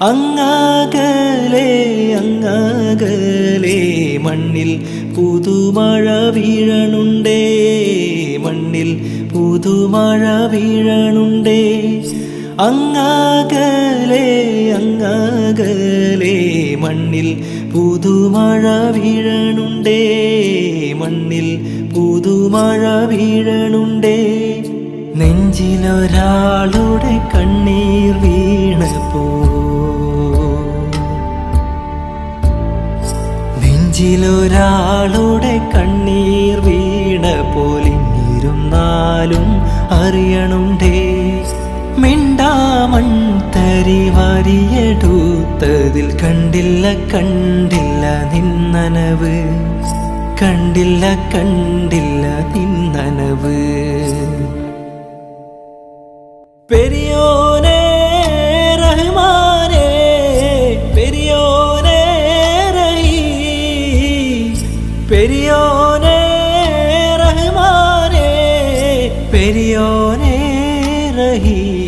അങ്ങകലെ അങ്ങകലെ മണ്ണിൽ പുതുമഴ വീഴണുണ്ടേ, മണ്ണിൽ പുതുമഴ വീഴണുണ്ടേ. അങ്ങകലെ അങ്ങകലെ മണ്ണിൽ പുതുമഴ വീഴണുണ്ടേ, മണ്ണിൽ പുതുമഴ വീഴണുണ്ടേ. നെഞ്ചിലൊരാളുടെ കണ്ണീർ വീണപ്പോ, നെഞ്ചിലൊരാളുടെ കണ്ണീർ വീണപ്പോൾ ഇരുന്നാലും അറിയണുണ്ടേ. മിണ്ടാമൺ തരി വാരിയെടുത്തതിൽ കണ്ടില്ല കണ്ടില്ല നിന്നനവ്, കണ്ടില്ല കണ്ടില്ല നിന്നനവ്. പെരിയോനേ റഹ്മാനേ പെരിയോനേ റഹീം, പെരിയോനേ റഹ്മാനേ പെരിയോനേ റഹീം.